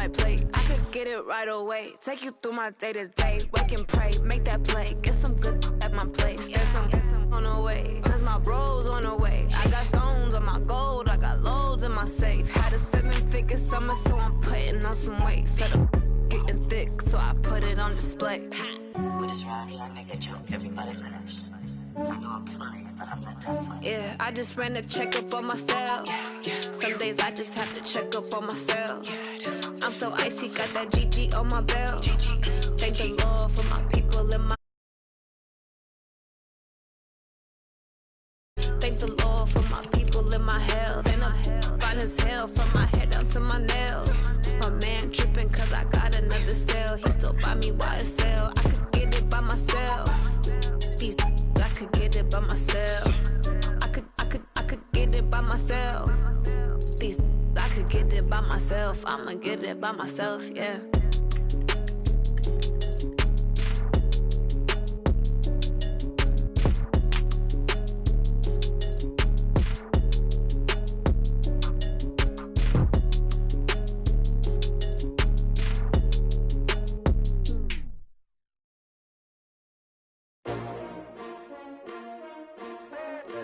my plate. I could get it right away. Take you through my day-to-day. Wake and pray, make that play. Get some good at my place. There's some on the way, cause my bro's on the way. I got stones on my gold, I got loads in my safe. Had a 7-figure summer, so I'm putting on some weight. Said I'm getting thick, so I put it on display. With his rhymes, I make a joke, everybody laughs. I know I'm funny, but I'm not that funny. Yeah, I just ran a checkup on myself. Some days I just have to check up on myself. I'm so icy, got that GG on my belt. Thank the Lord for my people in my. Thank the Lord for my people in my health. And I'm fine as hell from my head down to my nails. My man tripping cause I got another cell. He still buy me YSL. I could get it by myself. These I could get it by myself. I could get it by myself. These I could get it by myself. I'ma get it by myself, yeah.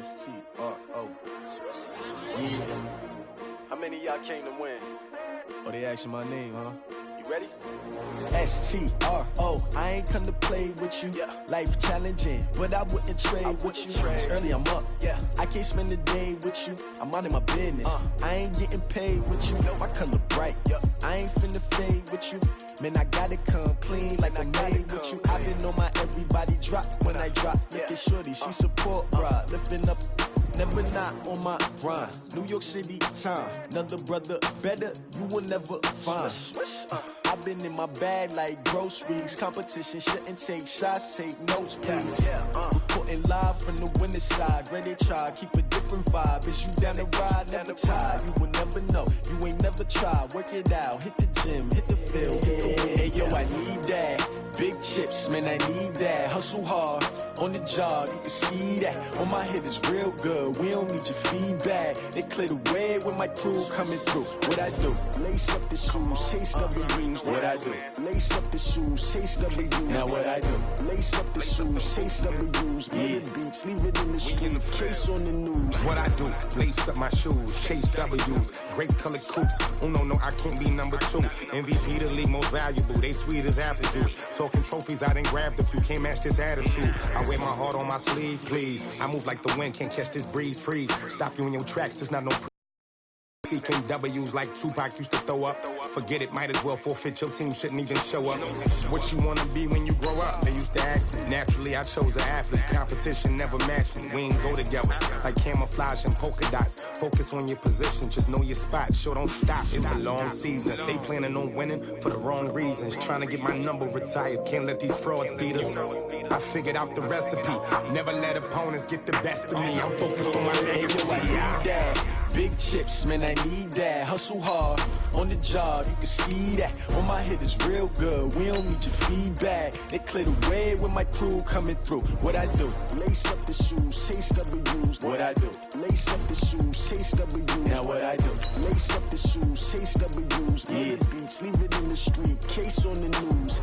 STRO. Yeah. How many of y'all came to win? Oh, they asking my name, huh? You ready? STRO. I ain't come to play with you. Yeah. Life challenging, but I wouldn't trade with you. It's early, I'm up. Yeah. I can't spend the day with you. I'm minding my business. I ain't getting paid with you. My color bright. I ain't finna fade with you. Man, I gotta come clean like I'm made with you. I've been on my everybody drop when I drop. Look at shorty, she support, bruh. Lifting up, never not on my grind. New York City time, another brother better, you will never find. I've been in my bag like groceries. Competition shouldn't take shots, take notes, please. Reporting live from the winning side. Ready to try, keep a different vibe. Is you down the ride, never tired. You will never know, you ain't never tried. Work it out, hit the gym, hit the field, hit the win. Hey yo, I need that. Big chips, man, I need that. Hustle hard, on the job, you can see that. On my head is real good, we don't need your feedback. They clear the way with my crew coming through. What I do? Lace up the shoes, chase W's. What I do? Lace up the shoes, chase W's. Now what I do? Lace up the shoes, chase W's. Yeah. Beats, leave it in the street, case on the news. What I do? Lace up my shoes, chase W's. Great colored coops. Oh no, I can't be number 2. MVP the league most valuable. They sweet as apple juice. Talking trophies, I done grabbed a few. Can't match this attitude. I wear my heart on my sleeve, please. I move like the wind, can't catch this breeze, freeze. Stop you in your tracks, there's not no seeking W's like Tupac used to throw up. Forget it, might as well forfeit, your team shouldn't even show up. What you wanna be when you grow up? They used to ask me. Naturally, I chose an athlete. Competition never matched me. We ain't go together like camouflage and polka dots. Focus on your position, just know your spot. Sure, don't stop, it's a long season. They planning on winning for the wrong reasons. Trying to get my number retired, can't let these frauds beat us. I figured out the recipe. Never let opponents get the best of me. I'm focused on my legacy. Big chips, man, I need that. Hustle hard, on the job, you can see that. On my head is real good, we don't need your feedback. They clear the way with my crew coming through. What I do? Lace up the shoes, chase W's. What I do? Lace up the shoes, chase W's. Now what I do? Lace up the shoes, chase W's. Yeah. Beats, leave it in the street, case on the news.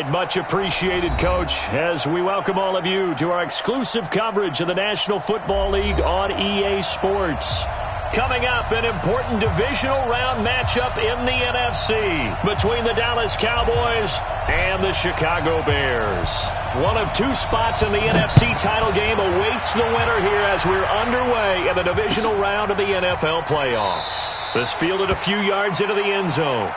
right, much appreciated, Coach, as we welcome all of you to our exclusive coverage of the National Football League on EA Sports. Coming up, an important divisional round matchup in the NFC between the Dallas Cowboys and the Chicago Bears. One of two spots in the NFC title game awaits the winner here as we're underway in the divisional round of the NFL playoffs. This fielded a few yards into the end zone.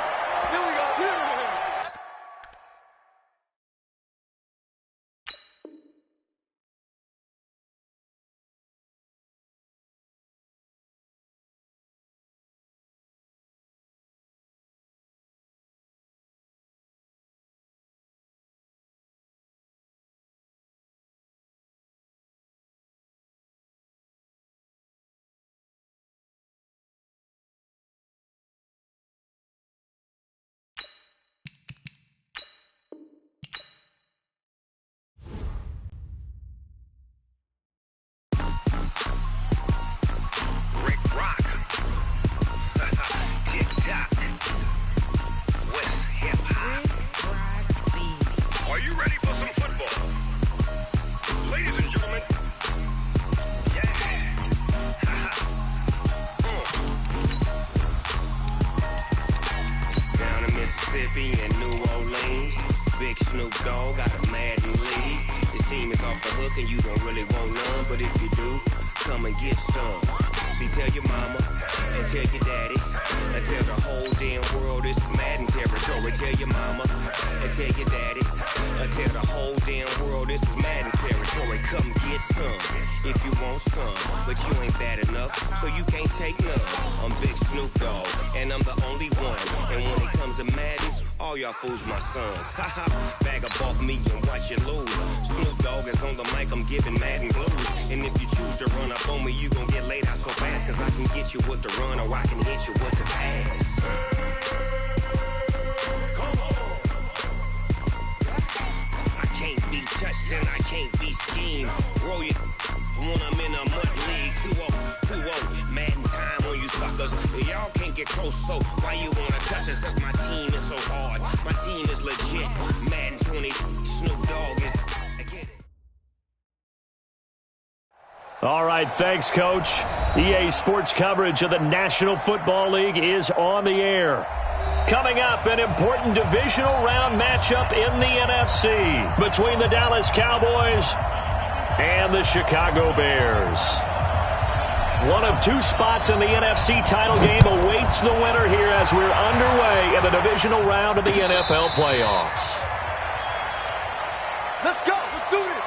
And New Orleans, big Snoop Dogg got a Madden league. This team is off the hook and you don't really want none, but if you do, come and get some. See, tell your mama and tell your daddy and tell the whole damn world this is Madden territory. Tell your mama and tell your daddy and tell the whole damn world this is Madden territory. Come get some if you want some, but you ain't bad enough, so you can't take none. I'm Big Snoop Dogg and I'm the only one, and when it comes to Madden, all y'all fools my sons. Haha, bag up off me and watch you lose. Snoop Dogg is on the mic, I'm giving Madden blues. And if you choose to run up on me, you gon' get laid out so fast, cause I can get you with the run or I can hit you with the pass. Come on. I can't be touched and I can't be schemed. Roll you when I'm in a mud league. 2-0, Madden time on you suckers. Y'all can't get close, so why you wanna touch us? Cause my team is so hard. My team is legit. Madden 20, Snoop Dogg is... All right, thanks, Coach. EA Sports coverage of the National Football League is on the air. Coming up, an important divisional round matchup in the NFC between the Dallas Cowboys and the Chicago Bears. One of two spots in the NFC title game awaits the winner here as we're underway in the divisional round of the NFL playoffs. Let's go. Let's do this.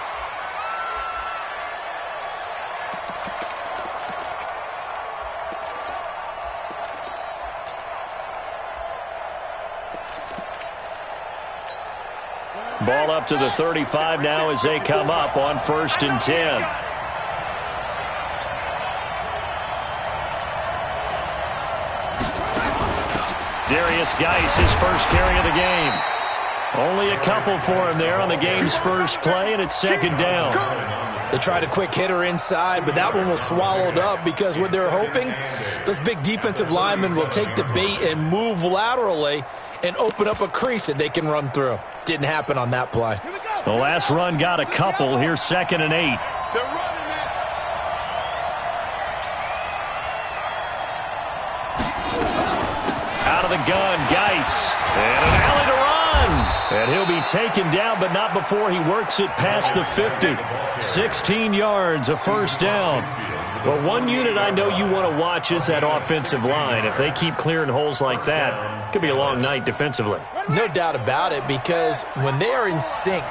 Ball up to the 35 now as they come up on 1st and 10. Darius Geis, his first carry of the game. Only a couple for him there on the game's first play, and it's 2nd down. They tried a quick hitter inside, but that one was swallowed up because what they're hoping, those big defensive linemen will take the bait and move laterally and open up a crease that they can run through. Didn't happen on that play. The last run got a couple. Here's 2nd and 8. They're running it. Out of the gun, Geis. And an alley to run. And he'll be taken down, but not before he works it past the 50. 16 yards, a 1st down. Well, one unit I know you want to watch is that offensive line. If they keep clearing holes like that, it could be a long night defensively. No doubt about it, because when they are in sync,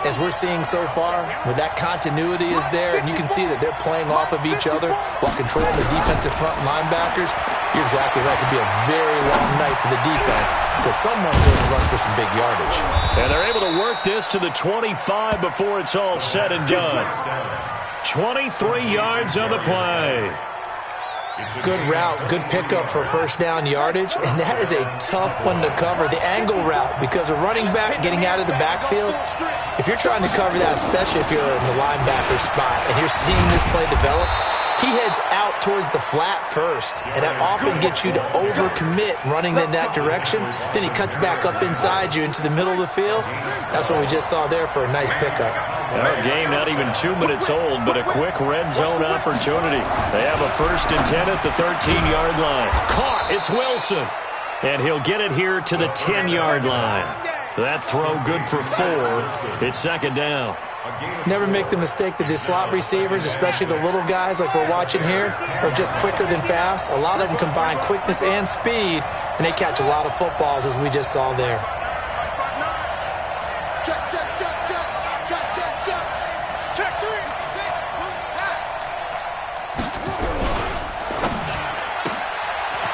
as we're seeing so far, when that continuity is there, and you can see that they're playing off of each other while controlling the defensive front linebackers, you're exactly right. It could be a very long night for the defense because someone's going to run for some big yardage. And they're able to work this to the 25 before it's all said and done. 23 yards on the play. Good route, good pickup for 1st down yardage, and that is a tough one to cover, the angle route, because a running back getting out of the backfield, if you're trying to cover that, especially if you're in the linebacker spot and you're seeing this play develop, he heads out towards the flat first, and that often gets you to overcommit running in that direction. Then he cuts back up inside you into the middle of the field. That's what we just saw there for a nice pickup. Our game not even 2 minutes old, but a quick red zone opportunity. They have a 1st and 10 at the 13-yard line. Caught. It's Wilson. And he'll get it here to the 10-yard line. That throw good for 4. It's 2nd down. Never make the mistake that the slot receivers, especially the little guys like we're watching here, are just quicker than fast. A lot of them combine quickness and speed, and they catch a lot of footballs, as we just saw there.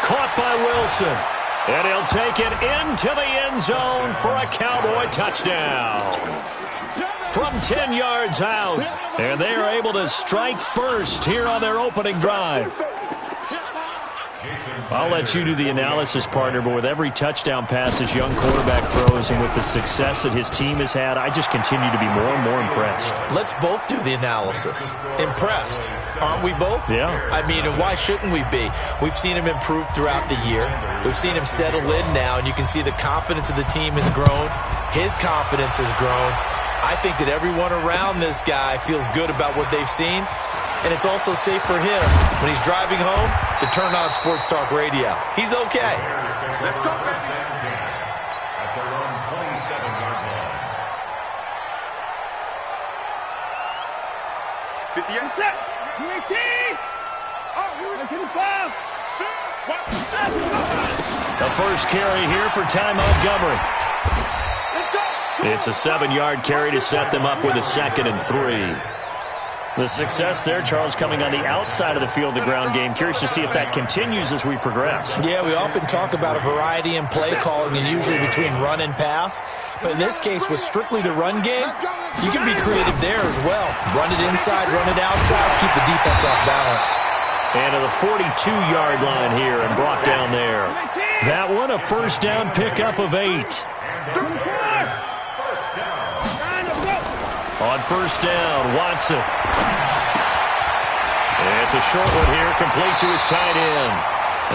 Caught by Wilson. And he'll take it into the end zone for a Cowboy touchdown. From 10 yards out, and they are able to strike first here on their opening drive. I'll let you do the analysis, partner, but with every touchdown pass his young quarterback throws and with the success that his team has had, I just continue to be more and more impressed. Let's both do the analysis. Impressed. Aren't we both? Yeah. I mean, and why shouldn't we be? We've seen him improve throughout the year. We've seen him settle in now, and you can see the confidence of the team has grown. His confidence has grown. I think that everyone around this guy feels good about what they've seen, and it's also safe for him when he's driving home to turn on Sports Talk Radio. He's okay. Let's go, baby. At their own 27-yard line. 50 set. 18. Oh, here we go. 5. The first carry here for Ty Montgomery. It's a 7-yard carry to set them up with a 2nd and 3. The success there, Charles, coming on the outside of the field, the ground game. Curious to see if that continues as we progress. Yeah, we often talk about a variety in play calling and usually between run and pass. But in this case, with strictly the run game, you can be creative there as well. Run it inside, run it outside, keep the defense off balance. And to the 42-yard line here and brought down there. That one, a 1st down pickup of 8. On 1st down, Watson. It's a short one here, complete to his tight end.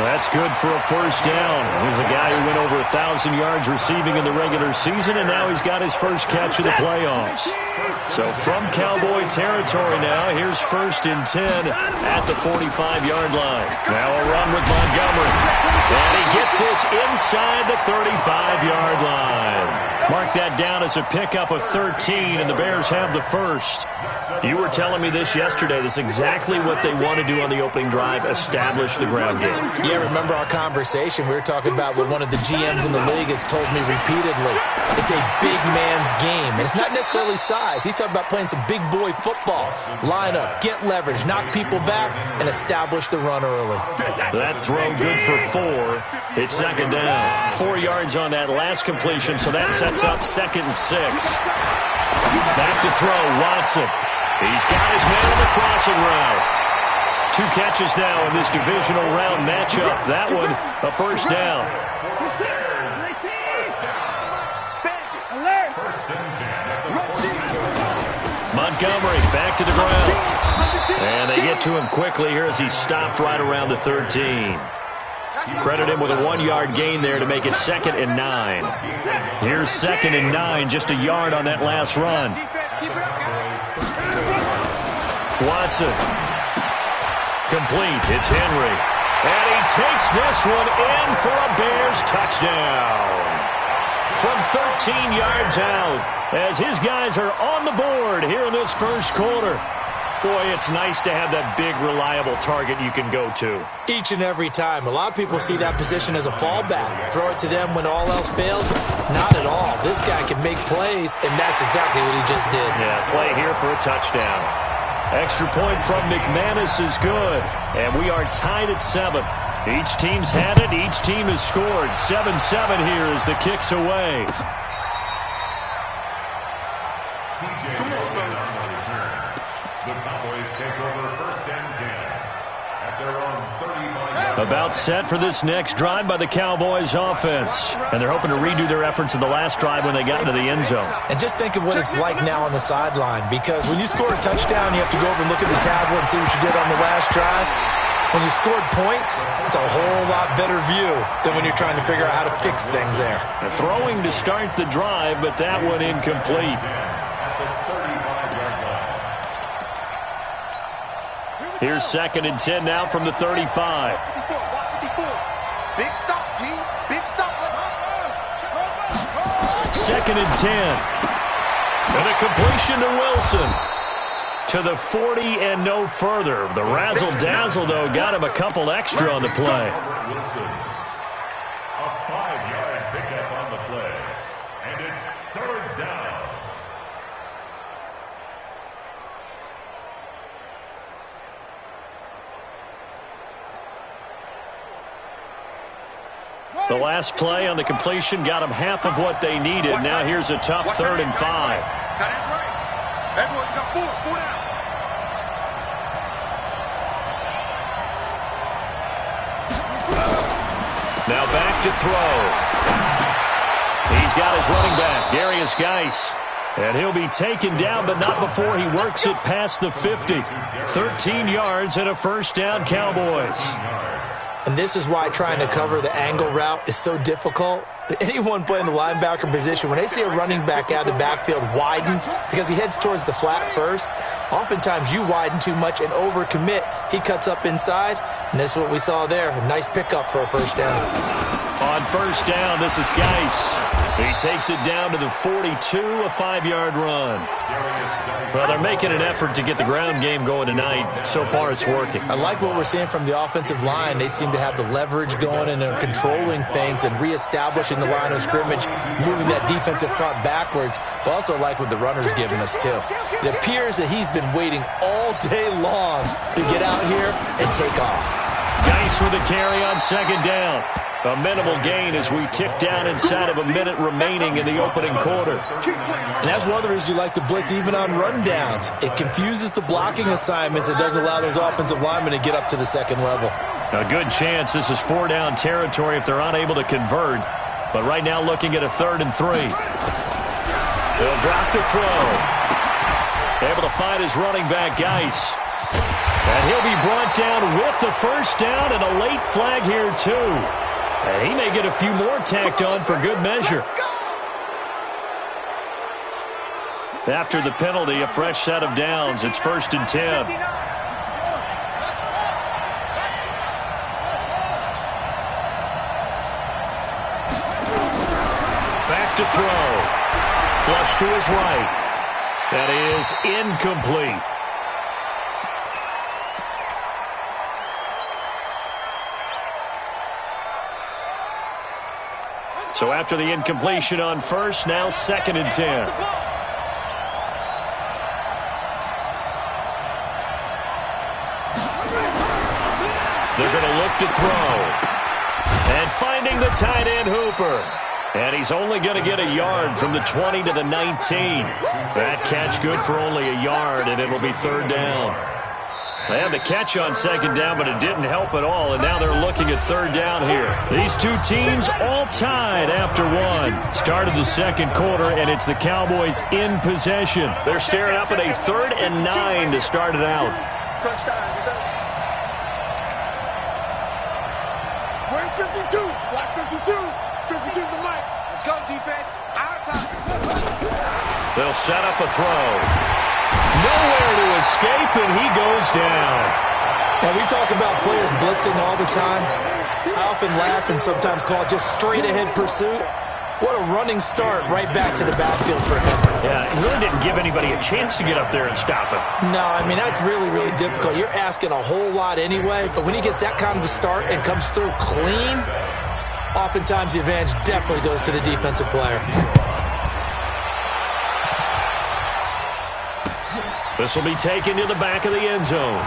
That's good for a 1st down. He's a guy who went over 1,000 yards receiving in the regular season, and now he's got his first catch of the playoffs. So from Cowboy territory now, here's 1st and 10 at the 45-yard line. Now a run with Montgomery. And he gets this inside the 35-yard line. Mark that down as a pickup of 13, and the Bears have the first. You were telling me this yesterday. This is exactly what they want to do on the opening drive, establish the ground game. Yeah, remember our conversation? We were talking about what one of the GMs in the league has told me repeatedly. It's a big man's game, and it's not necessarily size. He's talking about playing some big boy football. Line up, get leverage, knock people back, and establish the run early. That throw good for 4. It's 2nd down. 4 yards on that last completion, so that sets up 2nd and 6. Back to throw, Watson. He's got his man on the crossing route. 2 catches now in this divisional round matchup. That one, a 1st down. Montgomery back to the ground. And they get to him quickly here as he stopped right around the 13. Credit him with a 1-yard gain there to make it 2nd and 9. Here's 2nd and 9, just a yard on that last run. Watson. Complete. It's Henry. And he takes this one in for a Bears touchdown. From 13 yards out, as his guys are on the board here in this first quarter. Boy, it's nice to have that big, reliable target you can go to. Each and every time. A lot of people see that position as a fallback. Throw it to them when all else fails. Not at all. This guy can make plays, and that's exactly what he just did. Yeah, play here for a touchdown. Extra point from McManus is good, and we are tied at 7. Each team's had it. Each team has scored. 7-7 here as the kick's away. The Cowboys take over 1st and 10 About set for this next drive by the Cowboys offense. And they're hoping to redo their efforts in the last drive when they got into the end zone. And just think of what it's like now on the sideline, because when you score a touchdown, you have to go over and look at the tablet and see what you did on the last drive. When you scored points, it's a whole lot better view than when you're trying to figure out how to fix things there. Throwing to start the drive, but that one incomplete. Here's 2nd and 10 now from the 35. Big stop, G. Big stop. 2nd and 10. And a completion to Wilson. To the 40 and no further. The razzle-dazzle, though, got him a couple extra on the play. Wilson. A 5-yard pickup on the play. And it's 3rd down. The last play on the completion got them half of what they needed. Now here's a tough 3rd and 5. Everyone, you got 4 down. Now back to throw. He's got his running back, Darius Geis. And he'll be taken down, but not before he works it past the 50. 13 yards and a 1st down, Cowboys. And this is why trying to cover the angle route is so difficult. Anyone playing the linebacker position, when they see a running back out of the backfield widen, because he heads towards the flat first, oftentimes you widen too much and overcommit. He cuts up inside, and that's what we saw there. A nice pickup for a 1st down. On 1st down, this is Geis. He takes it down to the 42, a 5-yard run. Well, they're making an effort to get the ground game going tonight. So far, it's working. I like what we're seeing from the offensive line. They seem to have the leverage going, and they're controlling things and reestablishing the line of scrimmage, moving that defensive front backwards. But also like what the runner's giving us, too. It appears that he's been waiting all day long to get out here and take off. Geis with a carry on 2nd down. A minimal gain as we tick down inside of a minute remaining in the opening quarter. And that's one of the reasons you like to blitz even on rundowns. It confuses the blocking assignments. It doesn't allow those offensive linemen to get up to the 2nd level. A good chance this is 4-down territory if they're unable to convert. But right now looking at a 3rd and 3. They'll drop the throw. Able to find his running back, Geis. And he'll be brought down with the 1st down and a late flag here, too. And he may get a few more tacked on for good measure. After the penalty, a fresh set of downs. It's 1st and 10. Back to throw. Flush to his right. That is incomplete. So after the incompletion on 1st, now 2nd and 10. They're going to look to throw. And finding the tight end, Hooper. And he's only going to get a yard from the 20 to the 19. That catch good for only a yard, and it'll be 3rd down. They had the catch on 2nd down, but it didn't help at all, and now they're looking at 3rd down here. These two teams all tied after one. Start of the 2nd quarter, and it's the Cowboys in possession. They're staring up at a 3rd and 9 to start it out. Where's 52? Watch 52. 52's the mic. Let's go, defense. Our time. They'll set up a throw. Nowhere to escape, and he goes down. Now, we talk about players blitzing all the time. I often laugh and sometimes call it just straight-ahead pursuit. What a running start right back to the backfield for him. Yeah, it really didn't give anybody a chance to get up there and stop him. No, I mean, that's really, really difficult. You're asking a whole lot anyway, but when he gets that kind of a start and comes through clean, oftentimes the advantage definitely goes to the defensive player. This will be taken to the back of the end zone.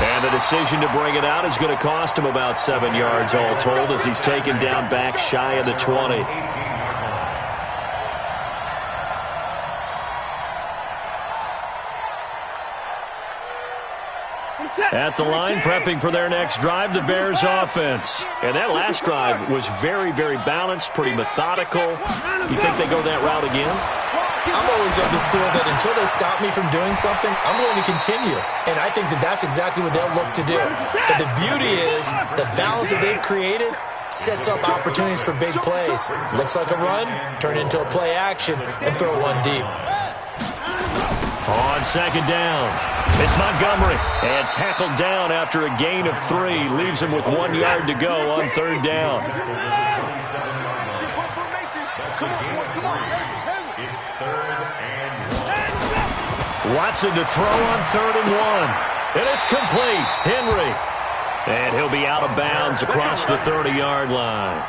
And the decision to bring it out is going to cost him about 7 yards all told as he's taken down back shy of the 20. At the line, prepping for their next drive, the Bears offense. And that last drive was very, very balanced, pretty methodical. You think they go that route again? I'm always of the school that until they stop me from doing something, I'm going to continue. And I think that that's exactly what they'll look to do. But the beauty is the balance that they've created sets up opportunities for big plays. Looks like a run, turn it into a play action, and throw one deep. On second down, it's Montgomery. And tackled down after a gain of 3. Leaves him with 1 yard to go on third down. Watson to throw on 3rd and 1. And it's complete. Henry. And he'll be out of bounds across the 30-yard line.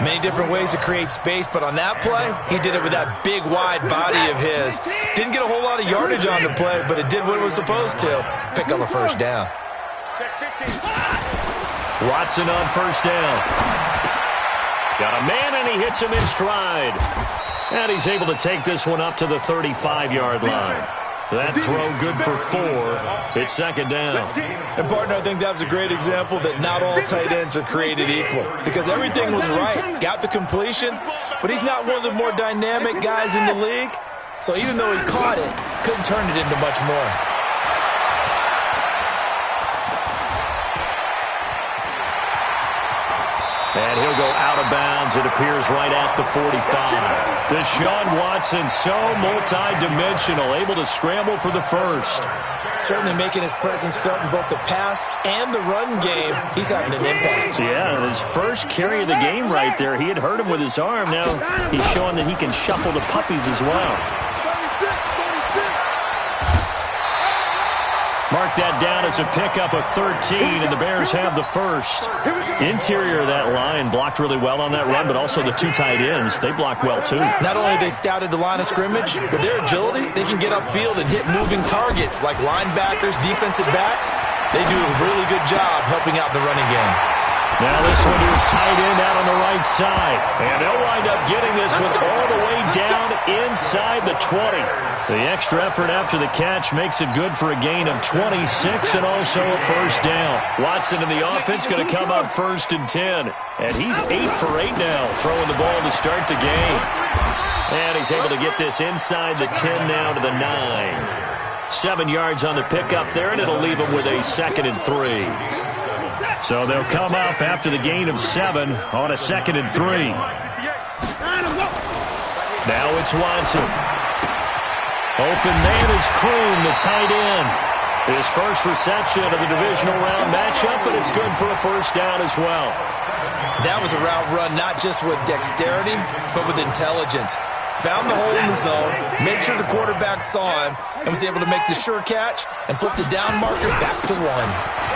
Many different ways to create space, but on that play, he did it with that big, wide body of his. Didn't get a whole lot of yardage on the play, but it did what it was supposed to. Pick up a first down. Watson on first down. Got a man, and he hits him in stride. And he's able to take this one up to the 35-yard line. That throw good for 4. It's second down. And, partner, I think that was a great example that not all tight ends are created equal. Because everything was right. Got the completion, but he's not one of the more dynamic guys in the league. So even though he caught it, couldn't turn it into much more. And he'll go out of bounds. It appears right at the 45. Deshaun Watson, so multi-dimensional, able to scramble for the first. Certainly making his presence felt in both the pass and the run game. He's having an impact. Yeah, his first carry of the game right there. He had hurt him with his arm. Now he's showing that he can shuffle the puppies as well. Mark that down as a pickup of 13, and the Bears have the first. Interior of that line blocked really well on that run, but also the 2 tight ends, they blocked well too. Not only they scouted the line of scrimmage, with their agility, they can get upfield and hit moving targets like linebackers, defensive backs. They do a really good job helping out the running game. Now this one to his tight end out on the right side. And they'll wind up getting this one all the way down inside the 20. The extra effort after the catch makes it good for a gain of 26 and also a first down. Watson in the offense going to come up 1st and 10. And he's 8 for 8 now, throwing the ball to start the game. And he's able to get this inside the 10 now to the 9. 7 yards on the pickup there, and it'll leave him with a 2nd and 3. So they'll come up after the gain of 7 on a 2nd and 3. Now it's Watson. Open man is Kroon, the tight end. His first reception of the divisional round matchup, but it's good for a first down as well. That was a route run not just with dexterity, but with intelligence. Found the hole in the zone, made sure the quarterback saw him, and was able to make the sure catch and flip the down marker back to 1.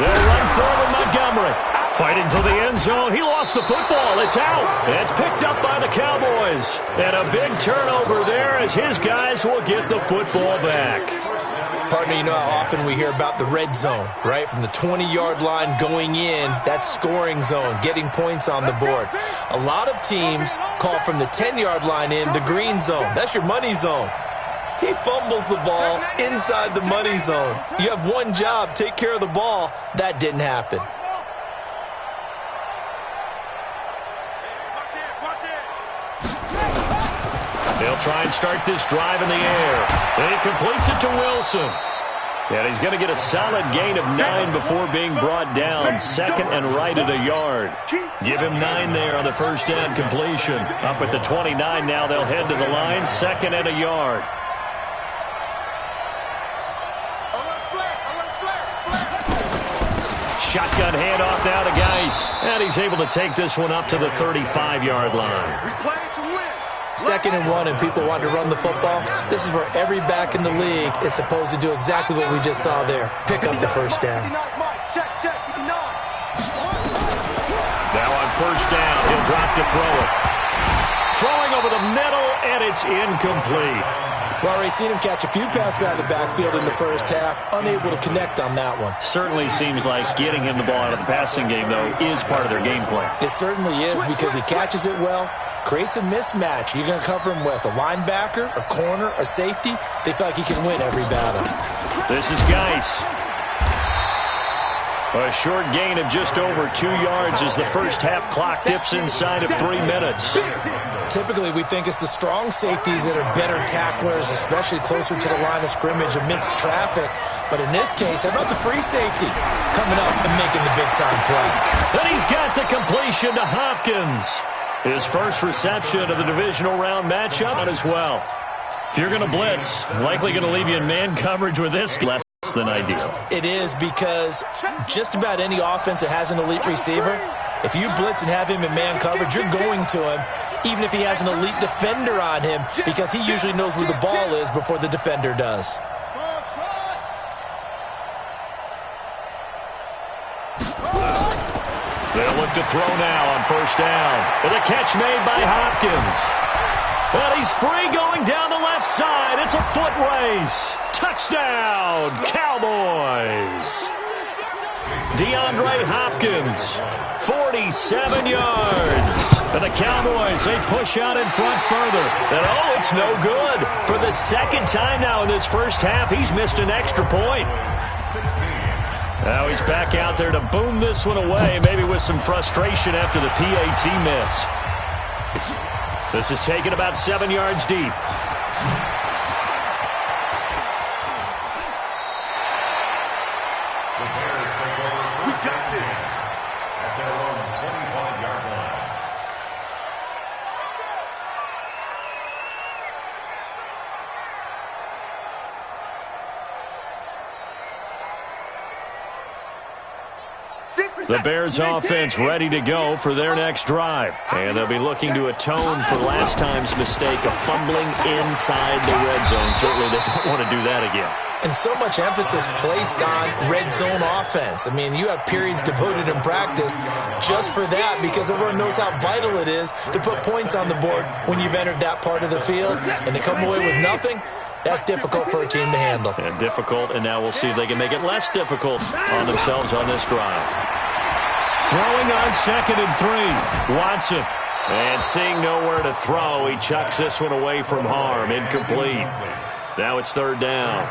They'll run forward Montgomery. Fighting for the end zone. He lost the football. It's out. It's picked up by the Cowboys. And a big turnover there as his guys will get the football back. Partner, you know how often we hear about the red zone, right? From the 20-yard line going in, that's scoring zone, getting points on the board. A lot of teams call from the 10-yard line in the green zone. That's your money zone. He fumbles the ball inside the money zone. You have one job, take care of the ball. That didn't happen. They'll try and start this drive in the air. And he completes it to Wilson. And he's going to get a solid gain of 9 before being brought down. 2nd and right at a yard. Give him 9 there on the first down completion. Up at the 29 now, they'll head to the line. 2nd and a yard. Shotgun handoff now to Geis. And he's able to take this one up to the 35-yard line. 2nd and 1 and people want to run the football. This is where every back in the league is supposed to do exactly what we just saw there. Pick up the first down. Now on first down, he'll drop to throw it. Throwing over the middle, and it's incomplete. Well, already seen him catch a few passes out of the backfield in the first half. Unable to connect on that one. Certainly seems like getting him the ball out of the passing game, though, is part of their game plan. It certainly is because he catches it well. Creates a mismatch. You're going to cover him with a linebacker, a corner, a safety. They feel like he can win every battle. This is Geis. A short gain of just over 2 yards as the first half clock dips inside of 3 minutes. Typically, we think it's the strong safeties that are better tacklers, especially closer to the line of scrimmage amidst traffic. But in this case, how about the free safety coming up and making the big-time play? And he's got the completion to Hopkins. His first reception of the divisional round matchup as well. If you're going to blitz, likely going to leave you in man coverage with this less than ideal. It is, because just about any offense that has an elite receiver, if you blitz and have him in man coverage, you're going to him, even if he has an elite defender on him, because he usually knows where the ball is before the defender does. They'll look to throw now on first down. And a catch made by Hopkins. And he's free going down the left side. It's a foot race. Touchdown, Cowboys. DeAndre Hopkins, 47 yards. And the Cowboys, they push out in front further. And, oh, it's no good. For the second time now in this first half, he's missed an extra point. Now he's back out there to boom this one away, maybe with some frustration after the PAT miss. This is taken about 7 yards deep. We got this at their own 25-yard line. The Bears offense ready to go for their next drive. And they'll be looking to atone for last time's mistake of fumbling inside the red zone. Certainly they don't want to do that again. And so much emphasis placed on red zone offense. I mean, you have periods devoted in practice just for that, because everyone knows how vital it is to put points on the board when you've entered that part of the field. And to come away with nothing, that's difficult for a team to handle. And difficult, and now we'll see if they can make it less difficult on themselves on this drive. Throwing on 2nd and 3. Watson. And seeing nowhere to throw, he chucks this one away from harm. Incomplete. Now it's 3rd down.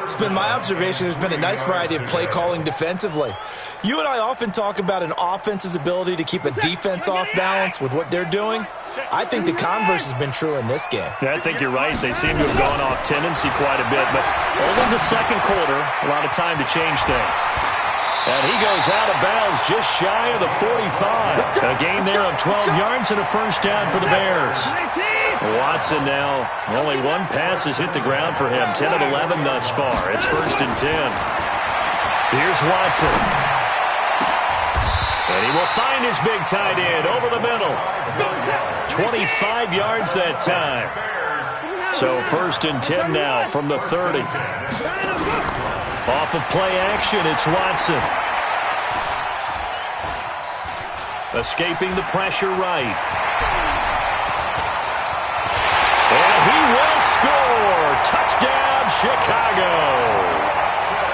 It's been my observation there's been a nice variety of play calling defensively. You and I often talk about an offense's ability to keep a defense off balance with what they're doing. I think the converse has been true in this game. Yeah, I think you're right. They seem to have gone off tendency quite a bit, but only in the second quarter, a lot of time to change things. And he goes out of bounds just shy of the 45. A gain there of 12 yards and a first down for the Bears. Watson now, only one pass has hit the ground for him. 10 of 11 thus far. It's 1st and 10. Here's Watson. And he will find his big tight end over the middle. 25 yards that time. So 1st and 10 now from the 30. Off of play action, it's Watson. Escaping the pressure right. And he will score. Touchdown, Chicago.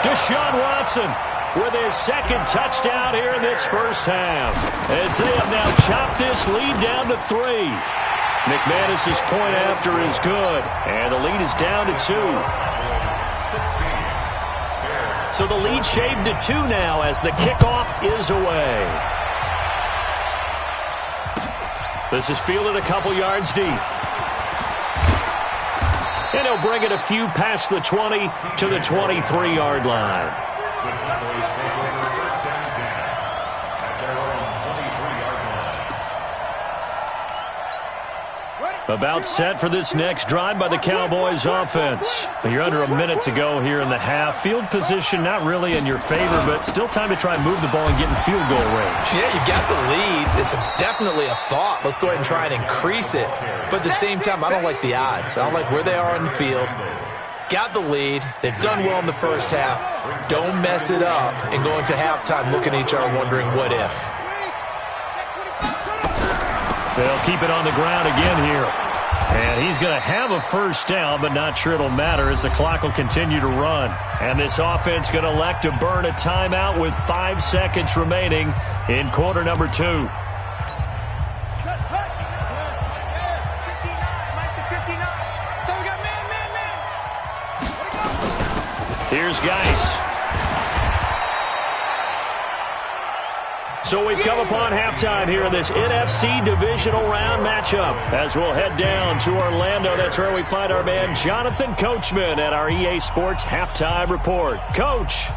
Deshaun Watson with his 2nd touchdown here in this first half, as they have now chopped this lead down to 3. McManus's point after is good, and the lead is down to 2. So the lead shaved to 2 now as the kickoff is away. This is fielded a couple yards deep. And he'll bring it a few past the 20 to the 23-yard line. About set for this next drive by the Cowboys offense. You're under a minute to go here in the half. Field position not really in your favor, but still time to try and move the ball and get in field goal range. Yeah, you got the lead. It's definitely a thought. Let's go ahead and try and increase it. But at the same time, I don't like the odds. I don't like where they are on the field. Got the lead. They've done well in the first half. Don't mess it up and go into halftime looking at each other wondering what if. They'll keep it on the ground again here. And he's going to have a first down, but not sure it'll matter as the clock will continue to run. And this offense going to elect to burn a timeout with 5 seconds remaining in quarter number 2. Here's Geis. So we've come upon halftime here in this NFC Divisional Round matchup. As we'll head down to Orlando, that's where we find our man Jonathan Coachman at our EA Sports Halftime Report. Coach.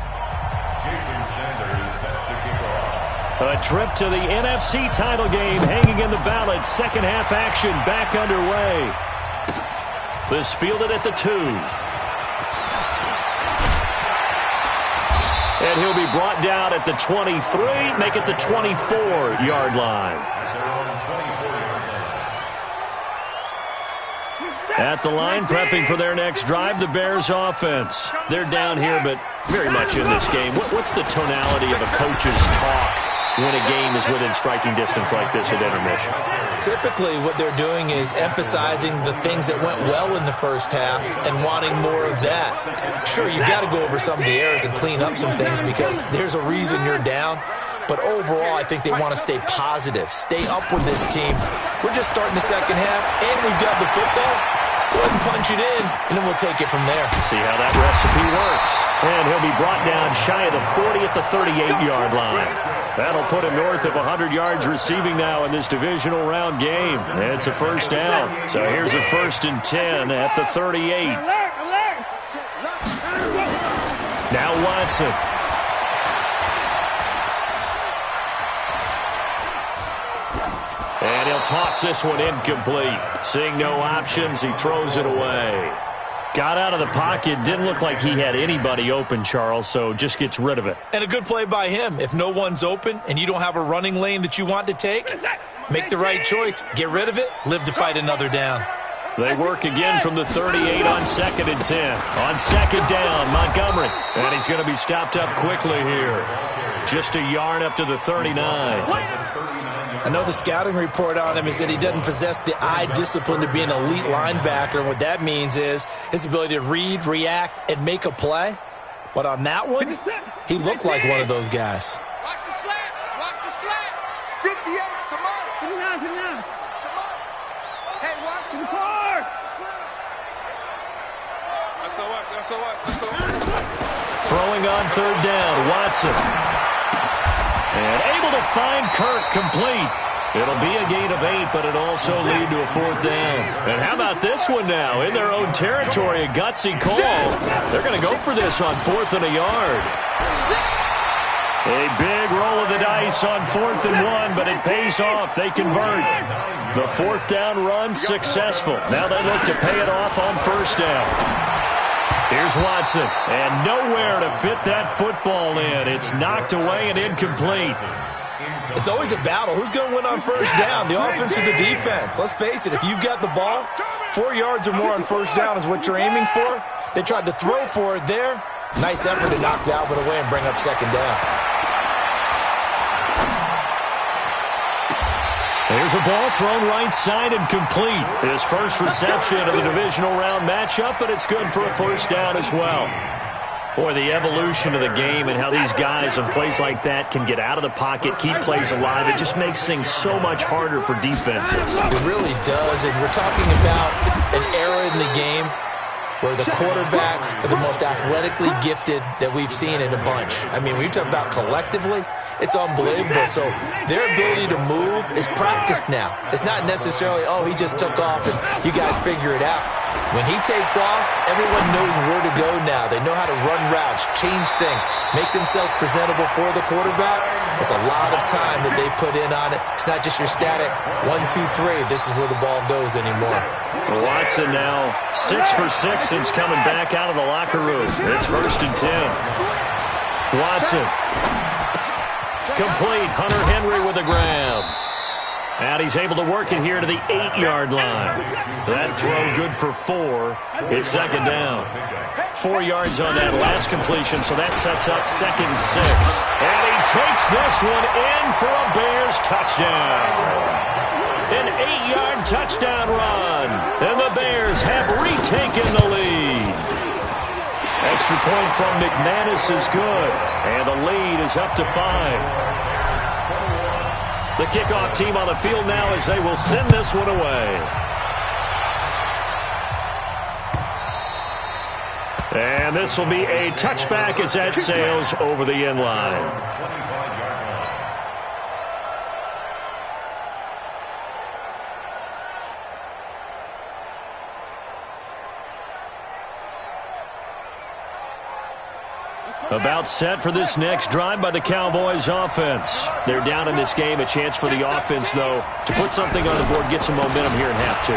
Jason Sanders set to kick off. A trip to the NFC title game hanging in the balance. Second half action back underway. This fielded at the 2. And he'll be brought down at the 23, make it the 24-yard line. At the line, prepping for their next drive, the Bears offense. They're down here, but very much in this game. What's the tonality of a coach's talk when a game is within striking distance like this at intermission? Typically, what they're doing is emphasizing the things that went well in the first half and wanting more of that. Sure, you've got to go over some of the errors and clean up some things because there's a reason you're down. But overall, I think they want to stay positive, stay up with this team. We're just starting the second half, and we've got the football. Let's go ahead and punch it in, and then we'll take it from there. See how that recipe works. And he'll be brought down shy of the 40 at the 38-yard line. That'll put him north of 100 yards receiving now in this divisional round game. And it's a first down. So here's a 1st and 10 at the 38. Now Watson. And he'll toss this one incomplete. Seeing no options, he throws it away. Got out of the pocket. Didn't look like he had anybody open, Charles, so just gets rid of it. And a good play by him. If no one's open and you don't have a running lane that you want to take, make the right choice. Get rid of it. Live to fight another down. They work again from the 38 on 2nd and 10. On 2nd down, Montgomery. And he's going to be stopped up quickly here. Just a yard up to the 39. I know the scouting report on him is that he doesn't possess the eye discipline to be an elite linebacker. And what that means is his ability to read, react, and make a play. But on that one, he looked like one of those guys. Watch the slap. Watch the slap. 58. Come on. Come on. Come on. Hey, watch the car. Throwing on 3rd down, Watson. And able to find Kirk complete. It'll be a gain of 8, but it'll also lead to a 4th down. And how about this one now? In their own territory, a gutsy call. They're going to go for this on 4th and a yard. A big roll of the dice on 4th and 1, but it pays off. They convert. The 4th down run successful. Now they look to pay it off on 1st down. Here's Watson, and nowhere to fit that football in. It's knocked away and incomplete. It's always a battle. Who's going to win on 1st down, the offense or the defense? Let's face it, if you've got the ball, 4 yards or more on 1st down is what you're aiming for. They tried to throw for it there. Nice effort to knock the Albert away and bring up 2nd down. There's a ball thrown right side and complete. His first reception of the divisional round matchup, but it's good for a 1st down as well. Boy, the evolution of the game and how these guys on plays like that can get out of the pocket, keep plays alive, it just makes things so much harder for defenses. It really does, and we're talking about an era in the game where the quarterbacks are the most athletically gifted that we've seen in a bunch. I mean, when you talk about collectively, it's unbelievable. So their ability to move is practiced now. It's not necessarily, oh, he just took off and you guys figure it out. When he takes off, everyone knows where to go now. They know how to run routes, change things, make themselves presentable for the quarterback. It's a lot of time that they put in on it. It's not just your static 1, 2, 3. This is where the ball goes anymore. Watson now 6 for 6 since coming back out of the locker room. It's 1st and 10. Watson. Complete. Hunter Henry with a grab. And he's able to work it here to the 8-yard line. That throw good for 4. It's 2nd down. 4 yards on that last completion, so that sets up 2nd and 6. And he takes this one in for a Bears touchdown. An 8-yard touchdown run. And the Bears have retaken the lead. Extra point from McManus is good. And the lead is up to 5. The kickoff team on the field now as they will send this one away. And this will be a touchback as that sails over the end line. About set for this next drive by the Cowboys offense. They're down in this game. A chance for the offense, though, to put something on the board, get some momentum here in half 2.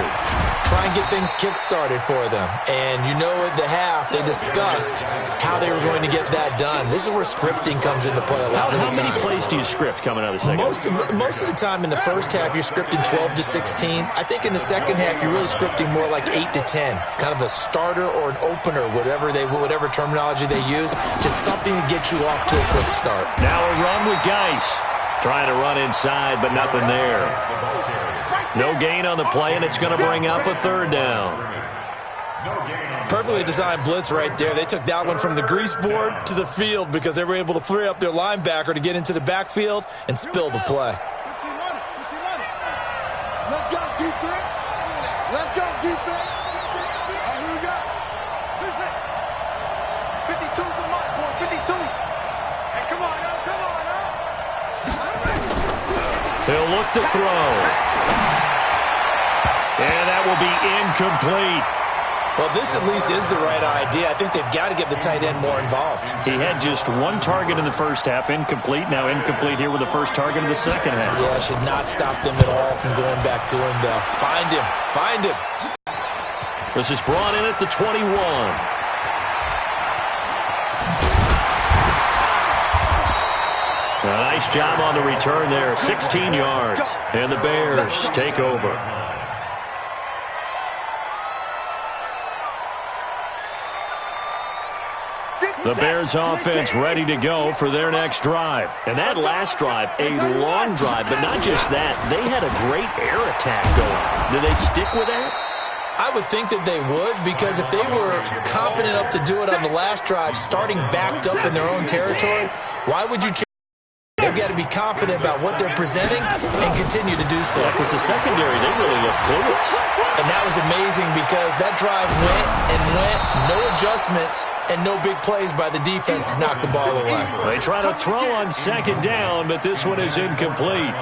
Try and get things kick-started for them. And you know at the half, they discussed how they were going to get that done. This is where scripting comes into play a lot of the time. How many plays do you script coming out of the second? Most of the time in the first half, you're scripting 12 to 16. I think in the second half, you're really scripting more like 8 to 10. Kind of a starter or an opener, whatever terminology they use. Just something to get you off to a quick start. Now a run with Geis. Trying to run inside, but nothing there. No gain on the play, and it's going to bring up a third down. Perfectly designed blitz right there. They took that one from the grease board to the field because they were able to free up their linebacker to get into the backfield and spill the play. Let's go, defense. Let's go, defense. Here we go. 52 for Mike, boy. 52. Hey, come on, now. Come on, now. He'll look to throw. And that will be incomplete. Well, this at least is the right idea. I think they've got to get the tight end more involved. He had just one target in the first half, incomplete. Now incomplete here with the first target of the second half. Yeah, should not stop them at all from going back to him, though. Find him. Find him. This is brought in at the 21. A nice job on the return there. 16 yards. And the Bears take over. The Bears offense ready to go for their next drive. And that last drive, a long drive, but not just that. They had a great air attack going. Did they stick with that? I would think that they would, because if they were competent enough to do it on the last drive, starting backed up in their own territory, why would you change? They've got to be confident about what they're presenting and continue to do so. Because the secondary, they really look clueless. And that was amazing because that drive went and went, no adjustments, and no big plays by the defense to knock the ball away. They try to throw on second down, but this one is incomplete.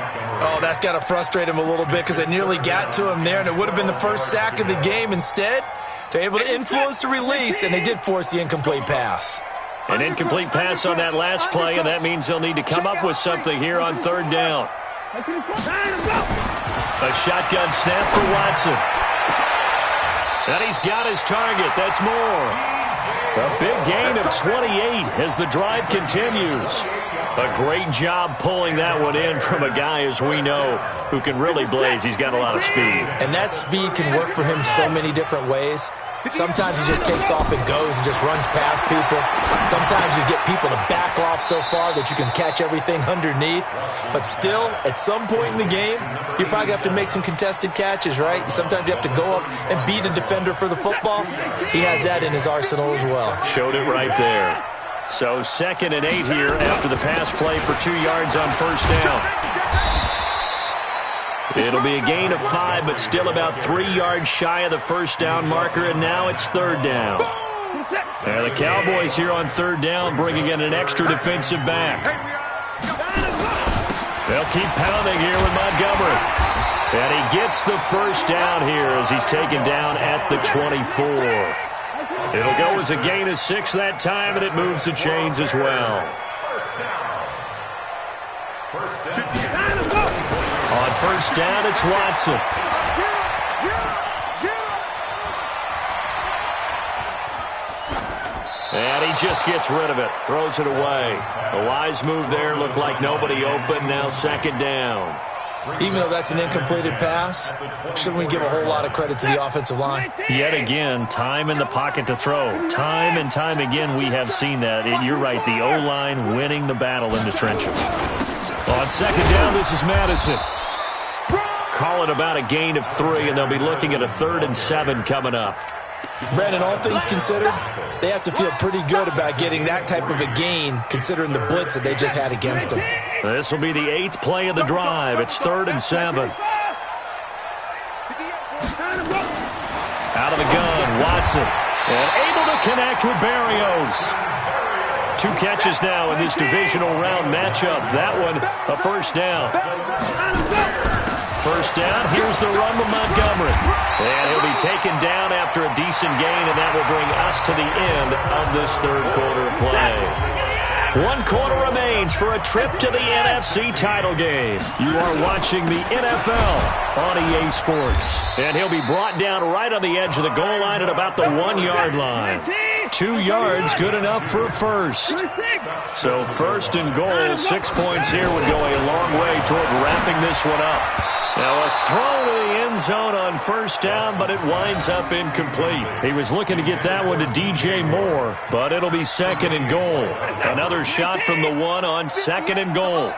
Oh, that's got to frustrate him a little bit because they nearly got to him there, and it would have been the first sack of the game. Instead, they're able to influence the release, and they did force the incomplete pass. An incomplete pass on that last play, and that means they'll need to come up with something here on third down. A shotgun snap for Watson. And he's got his target. That's more. A big gain of 28 as the drive continues. A great job pulling that one in from a guy, as we know, who can really blaze. He's got a lot of speed. And that speed can work for him so many different ways. Sometimes he just takes off and goes and just runs past people. Sometimes you get people to back off so far that you can catch everything underneath. But still, at some point in the game, you probably have to make some contested catches, right? Sometimes you have to go up and beat a defender for the football. He has that in his arsenal as well. Showed it right there. So 2nd and 8 here after the pass play for 2 yards on first down. It'll be a gain of 5, but still about 3 yards shy of the first down marker, and now it's third down. And the Cowboys here on third down bringing in an extra defensive back. They'll keep pounding here with Montgomery. And he gets the first down here as he's taken down at the 24. It'll go as a gain of 6 that time, and it moves the chains as well. On first down, it's Watson. And he just gets rid of it, throws it away. A wise move there, looked like nobody open, now second down. Even though that's an incompleted pass, shouldn't we give a whole lot of credit to the offensive line? Yet again, time in the pocket to throw. Time and time again, we have seen that. And you're right, the O-line winning the battle in the trenches. On second down, this is Madison. Call it about a gain of 3, and they'll be looking at a 3rd and 7 coming up. Brandon, all things considered, they have to feel pretty good about getting that type of a gain, considering the blitz that they just had against them. This will be the 8th play of the drive. It's 3rd and 7. Out of the gun, Watson. And able to connect with Berrios. 2 catches now in this divisional round matchup. That one, a first down. First down, here's the run with Montgomery. And he'll be taken down after a decent gain, and that will bring us to the end of this third quarter play. 1 quarter remains for a trip to the NFC title game. You are watching the NFL on EA Sports. And he'll be brought down right on the edge of the goal line at about the 1-yard line. 2 yards, good enough for a first. So first and goal, 6 points here would go a long way toward wrapping this one up. Now a throw to the end zone on first down, but it winds up incomplete. He was looking to get that one to DJ Moore, but it'll be second and goal. Another shot from the 1 on second and goal.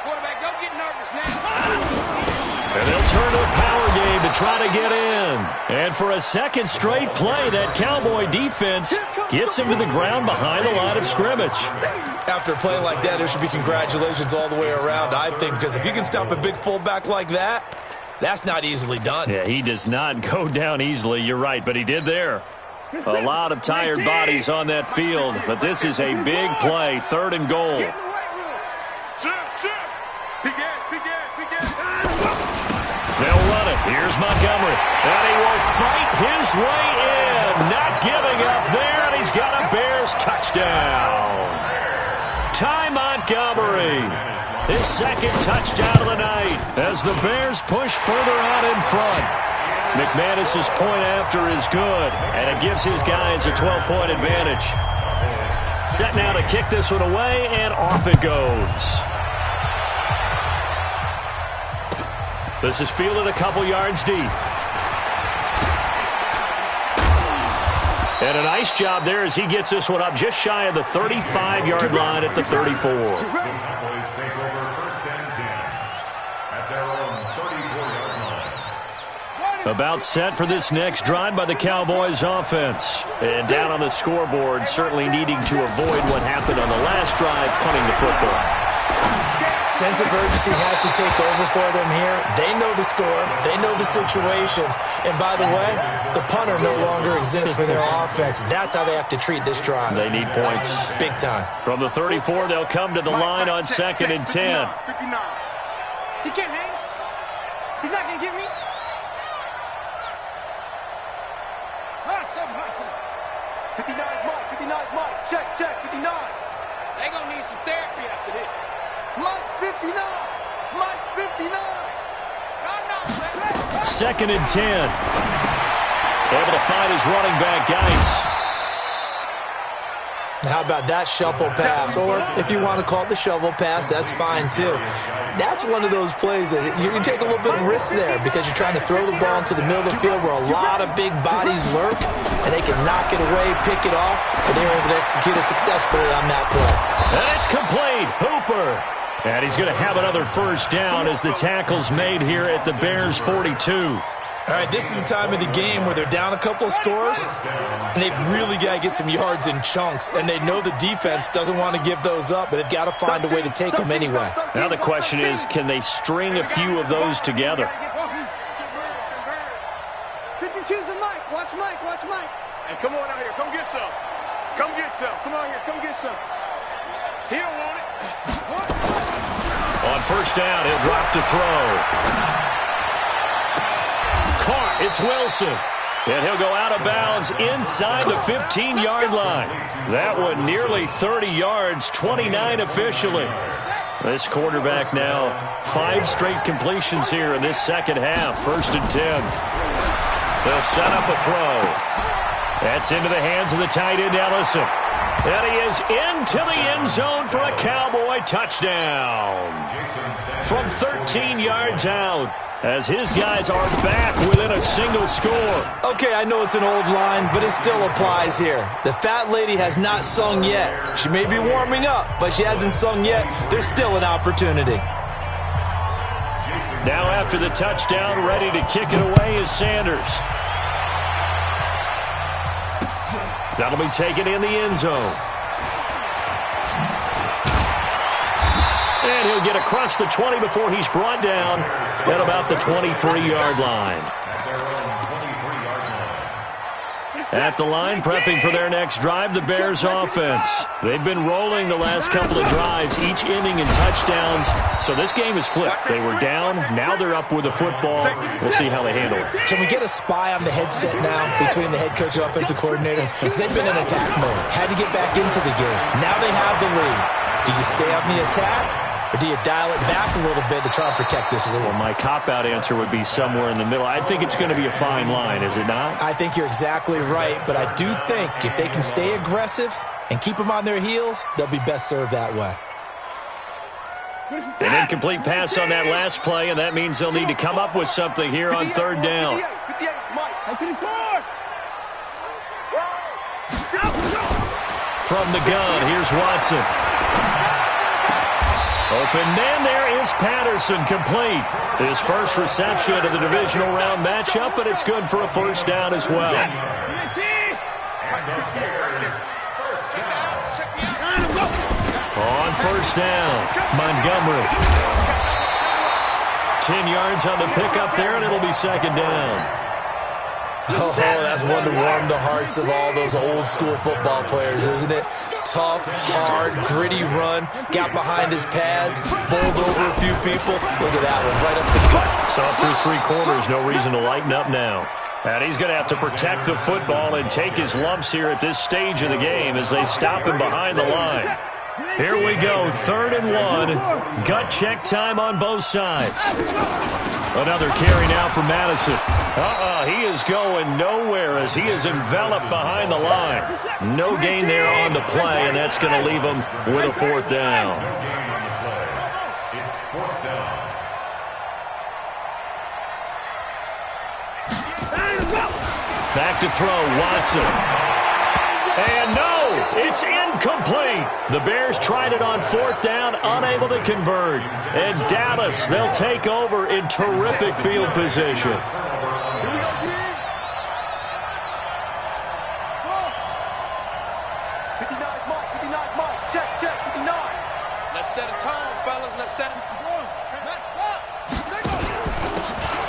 Quarterback, don't get nervous now. And they'll turn to a power game to try to get in. And for a second straight play, that Cowboy defense gets him to the ground behind the line of scrimmage. After a play like that, there should be congratulations all the way around, I think, because if you can stop a big fullback like that, that's not easily done. Yeah, he does not go down easily, you're right, but he did there. A lot of tired bodies on that field, but this is a big play, third and goal. They'll run it. Here's Montgomery. And he will fight his way in. Not giving up there, and he's got a Bears touchdown. Ty Montgomery. His second touchdown of the night as the Bears push further out in front. McManus's point after is good, and it gives his guys a 12-point advantage. Set now to kick this one away, and off it goes. This is fielded a couple yards deep. And a nice job there as he gets this one up just shy of the 35-yard line at the 34. Cowboys take over first and 10 at their own 34-yard line. About set for this next drive by the Cowboys offense. And down on the scoreboard, certainly needing to avoid what happened on the last drive, punting the football. Sense of urgency has to take over for them here. They know the score. They know the situation. And by the way, the punter no longer exists for their offense. That's how they have to treat this drive. They need points. Big time. From the 34, they'll come to the line on second and 10. 59. He can't hang. He's not going to get me. Hustle. 59 is Mike. Check. 59. They're going to need some therapy after this. Mike's 59. Mike's 59. Second and 10. Able to find his running back, Geis. How about that shuffle pass? Or if you want to call it the shovel pass, that's fine too. That's one of those plays that you can take a little bit of risk there because you're trying to throw the ball into the middle of the field where a lot of big bodies lurk, and they can knock it away, pick it off, but they were able to execute it successfully on that play. And it's complete. Hooper. And he's going to have another first down as the tackle's made here at the Bears' 42. All right, this is the time of the game where they're down a couple of scores, and they've really got to get some yards in chunks, and they know the defense doesn't want to give those up, but they've got to find a way to take them anyway. Now the question is, can they string a few of those together? 52's the Mike. Watch Mike. Hey, come on out here. Come get some. Come on here. Come get some. He don't want it. On first down, he'll drop to throw. Caught. It's Wilson. And he'll go out of bounds inside the 15-yard line. That one nearly 30 yards, 29 officially. This quarterback now 5 straight completions here in this second half. First and 10. They'll set up a throw. That's into the hands of the tight end, Ellison. And he is into the end zone for a Cowboy touchdown. From 13 yards out, as his guys are back within a single score. Okay, I know it's an old line, but it still applies here. The fat lady has not sung yet. She may be warming up, but she hasn't sung yet. There's still an opportunity. Now after the touchdown, ready to kick it away is Sanders. That'll be taken in the end zone. And he'll get across the 20 before he's brought down at about the 23-yard line. At the line, prepping for their next drive, the Bears offense. They've been rolling the last couple of drives, each inning in touchdowns. So this game is flipped. They were down. Now they're up with the football. We'll see how they handle it. Can we get a spy on the headset now between the head coach and offensive coordinator? Because they've been in attack mode. Had to get back into the game. Now they have the lead. Do you stay on the attack? Or do you dial it back a little bit to try and protect this lead? Well, my cop-out answer would be somewhere in the middle. I think it's going to be a fine line, is it not? I think you're exactly right, but I do think if they can stay aggressive and keep them on their heels, they'll be best served that way. An incomplete pass on that last play, and that means they'll need to come up with something here on third down. From the gun, here's Watson. Open man, there is Patterson, complete. His first reception of the divisional round matchup, but it's good for a first down as well. On first down, Montgomery. 10 yards on the pickup there, and it'll be second down. Oh, that's one to warm the hearts of all those old-school football players, isn't it? Tough, hard, gritty run, got behind his pads, bowled over a few people. Look at that one, right up the gut. Saw through three quarters, no reason to lighten up now. And he's going to have to protect the football and take his lumps here at this stage of the game as they stop him behind the line. Here we go, 3rd and 1. Gut check time on both sides. Another carry now for Madison. He is going nowhere as he is enveloped behind the line. No gain there on the play, and that's going to leave him with a 4th down. It's 4th down. Back to throw, Watson. And no, it's incomplete. The Bears tried it on 4th down, unable to convert. And Dallas, they'll take over in terrific field position.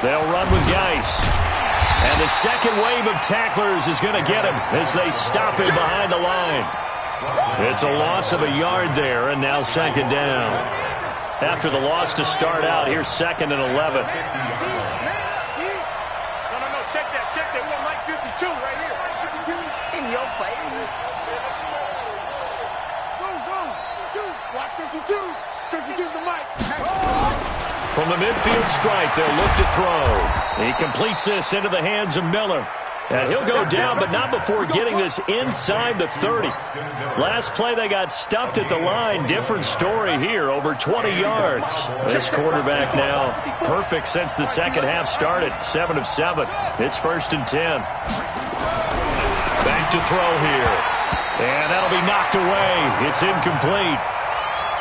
They'll run with Geis. And the second wave of tacklers is going to get him as they stop him behind the line. It's a loss of a yard there, and now second down. After the loss to start out, here's 2nd and 11. No, check that. We got Mike 52 right here. In your face. Go. Watch 52. 52's the mic. From the midfield stripe, they'll look to throw. He completes this into the hands of Miller. And he'll go down, but not before getting this inside the 30. Last play, they got stuffed at the line. Different story here, over 20 yards. This quarterback now perfect since the second half started, 7 of 7. It's 1st and 10. Back to throw here. And that'll be knocked away. It's incomplete.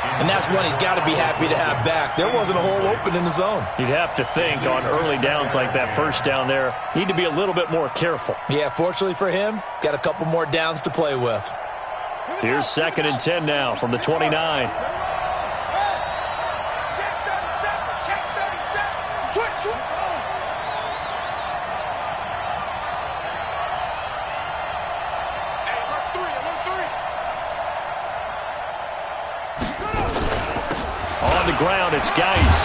And that's one he's got to be happy to have back. There wasn't a hole open in the zone. You'd have to think on early downs like that first down there, need to be a little bit more careful. Yeah, fortunately for him, got a couple more downs to play with. Here's 2nd and 10 now from the 29. Ground, it's Geis.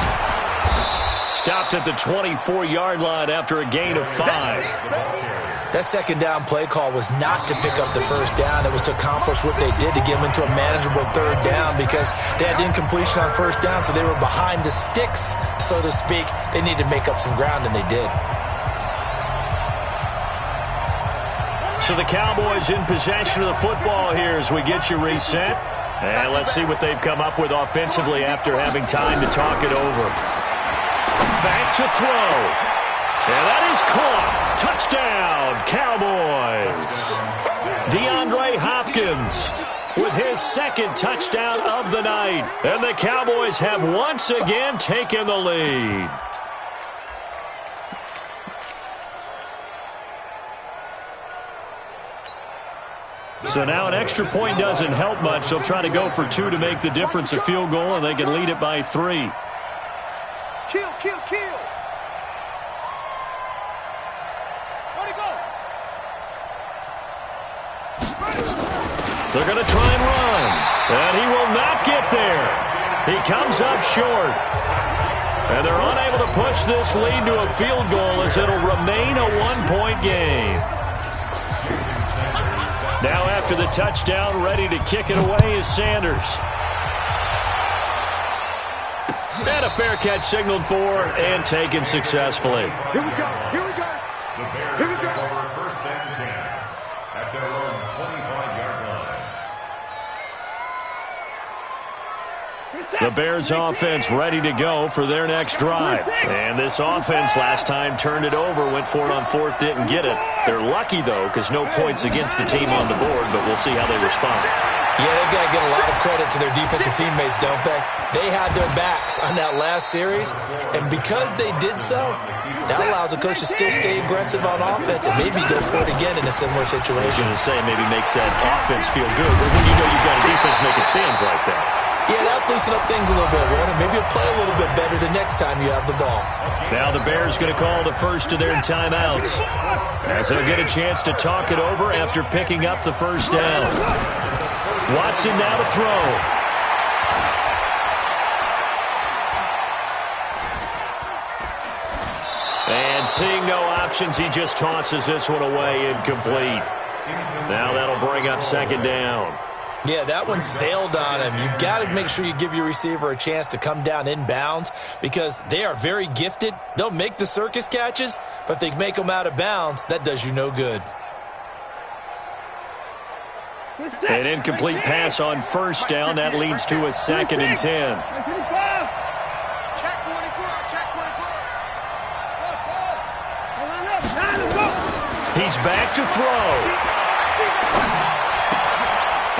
Stopped at the 24-yard line after a gain of 5. That second down play call was not to pick up the first down. It was to accomplish what they did to get them into a manageable 3rd down because they had incompletion on first down, so they were behind the sticks, so to speak. They needed to make up some ground, and they did. So the Cowboys in possession of the football here as we get you reset. And let's see what they've come up with offensively after having time to talk it over. Back to throw. And that is caught. Touchdown, Cowboys. DeAndre Hopkins with his 2nd touchdown of the night. And the Cowboys have once again taken the lead. So now an extra point doesn't help much. They'll try to go for 2 to make the difference a field goal, and they can lead it by 3. Kill. Where'd he go? They're going to try and run. And he will not get there. He comes up short. And they're unable to push this lead to a field goal as it'll remain a one-point game. Now after the touchdown, ready to kick it away is Sanders. And a fair catch signaled for and taken successfully. Here we go. Here we go. The Bears take over first and 10 at their own 25-yard line. The Bears offense ready to go for their next drive. And this offense last time turned it over, went for it on fourth, didn't get it. They're lucky, though, because no points against the team on the board, but we'll see how they respond. Yeah, they've got to give a lot of credit to their defensive teammates, don't they? They had their backs on that last series, and because they did so, that allows the coach to still stay aggressive on offense and maybe go for it again in a similar situation. I was going to say maybe makes that offense feel good, but when you know you've got a defense making stands like that. Yeah, that'll loosen up things a little bit, Warren, and maybe you'll play a little bit better the next time you have the ball. Now the Bears going to call the first of their timeouts, as they'll get a chance to talk it over after picking up the first down. Watson now to throw. And seeing no options, he just tosses this one away, incomplete. Now that'll bring up second down. Yeah, that one sailed on him. You've got to make sure you give your receiver a chance to come down inbounds because they are very gifted. They'll make the circus catches, but if they make them out of bounds, that does you no good. An incomplete pass on first down. That leads to a second and 10. Check 24. Check 24. He's back to throw.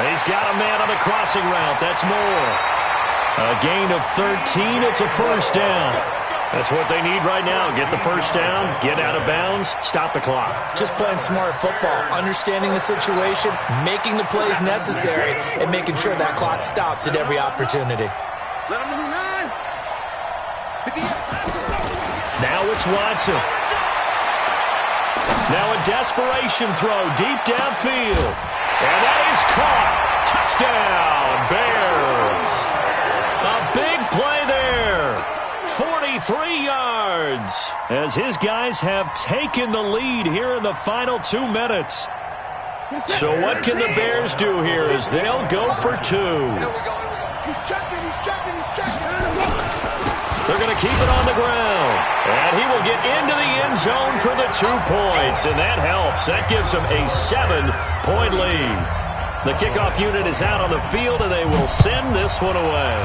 He's got a man on the crossing route. That's more. A gain of 13. It's a first down. That's what they need right now. Get the first down, get out of bounds, stop the clock. Just playing smart football, understanding the situation, making the plays necessary, and making sure that clock stops at every opportunity. Now it's Watson. Now a desperation throw deep downfield. And that is caught. Touchdown, Bears. A big play there. 43 yards as his guys have taken the lead here in the final 2 minutes. So what can the Bears do here as they'll go for 2? He's checking. They're going to keep it on the ground. And he will get into the end zone for the 2 points. And that helps. That gives them a 7-point lead. The kickoff unit is out on the field, and they will send this one away.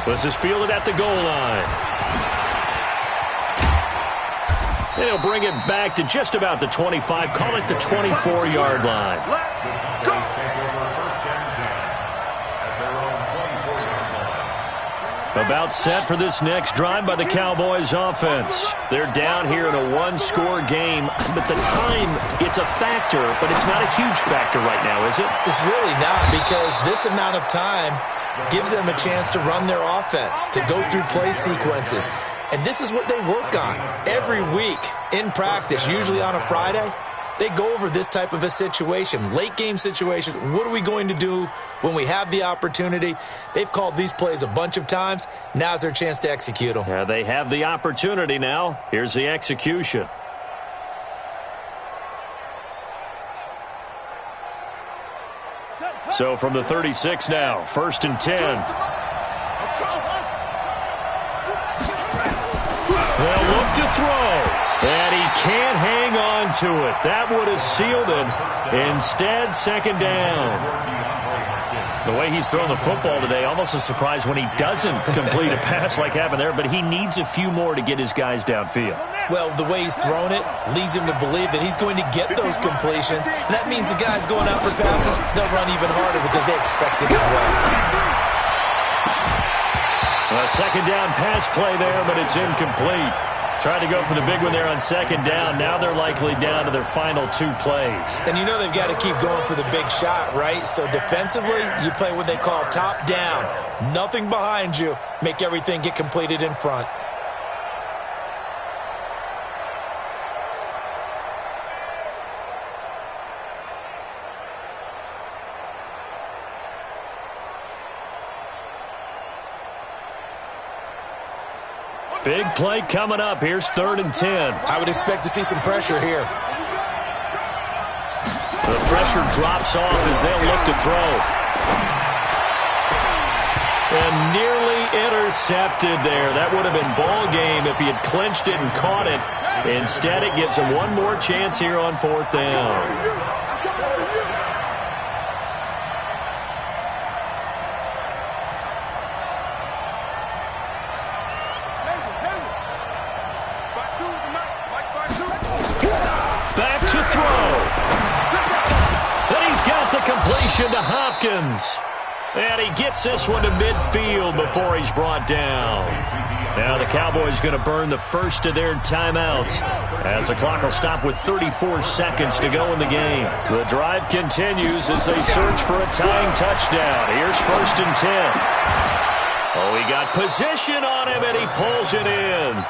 This is fielded at the goal line. They'll bring it back to just about the 25. Call it the 24-yard line. About set for this next drive by the Cowboys offense. They're down here in a 1-score game, but the time, it's a factor, but it's not a huge factor right now, is it? It's really not, because this amount of time gives them a chance to run their offense, to go through play sequences. And this is what they work on every week in practice, usually on a Friday. They go over this type of a situation, late-game situation. What are we going to do when we have the opportunity? They've called these plays a bunch of times. Now's their chance to execute them. Yeah, they have the opportunity now. Here's the execution. So from the 36 now, 1st and 10. They'll look to throw. And he can't hang on to it. That would have sealed it. Instead, second down. The way he's throwing the football today, almost a surprise when he doesn't complete a pass like happened there, but he needs a few more to get his guys downfield. Well, the way he's thrown it leads him to believe that he's going to get those completions. And that means the guys going out for passes, they'll run even harder because they expect it as well. A second down pass play there, but it's incomplete. Tried to go for the big one there on second down. Now they're likely down to their final 2 plays. And you know they've got to keep going for the big shot, right? So defensively, you play what they call top down. Nothing behind you. Make everything get completed in front. Big play coming up. Here's 3rd and 10. I would expect to see some pressure here. The pressure drops off as they'll look to throw. And nearly intercepted there. That would have been ball game if he had clinched it and caught it. Instead, it gives him one more chance here on 4th down. Back to throw. And he's got the completion to Hopkins. And he gets this one to midfield before he's brought down. Now the Cowboys going to burn the first of their timeouts as the clock will stop with 34 seconds to go in the game. The drive continues as they search for a tying touchdown. Here's 1st and 10. Oh, he got position on him, and he pulls it in.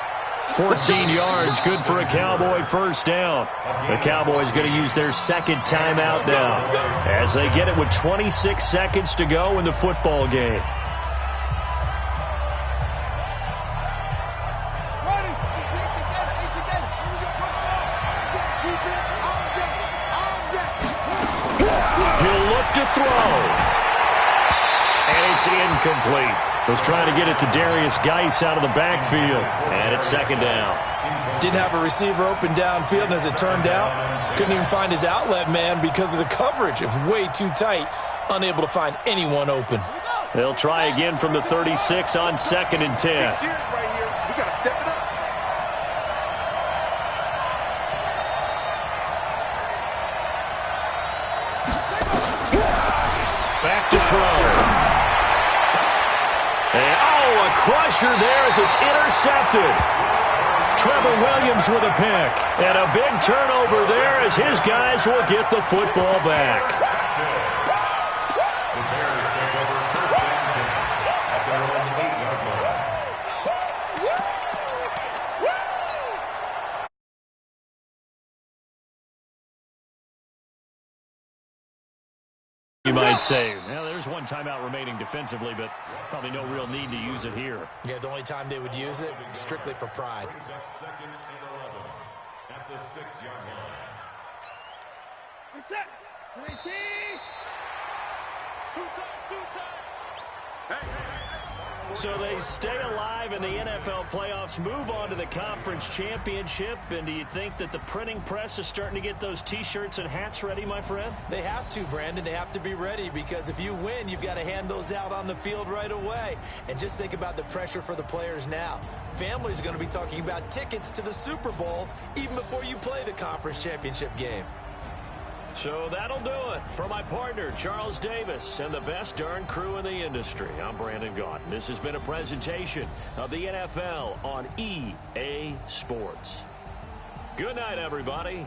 14 yards, good for a Cowboy first down. The Cowboys going to use their second timeout now as they get it with 26 seconds to go in the football game. He'll look to throw. And it's incomplete. Was trying to get it to Darius Geis out of the backfield. And it's 2nd down. Didn't have a receiver open downfield, and as it turned out, couldn't even find his outlet man because of the coverage. It was way too tight, unable to find anyone open. They'll try again from the 36 on 2nd and 10. Back to throw. A crusher there as it's intercepted. Trevor Williams with a pick. And a big turnover there as his guys will get the football back. The Bears take over 1st and 10 at their own 8-yard line. You might say, well, there's one timeout remaining defensively, but probably no real need to use it here. Yeah, the only time they would use it, strictly for pride. 2nd and 11 at the 6-yard line. Reset. 18. 2 times. So they stay alive in the NFL playoffs, move on to the conference championship. And do you think that the printing press is starting to get those T-shirts and hats ready, my friend? They have to, Brandon. They have to be ready because if you win, you've got to hand those out on the field right away. And just think about the pressure for the players now. Families are going to be talking about tickets to the Super Bowl even before you play the conference championship game. So that'll do it. For my partner, Charles Davis, and the best darn crew in the industry, I'm Brandon Gaunt. This has been a presentation of the NFL on EA Sports. Good night, everybody.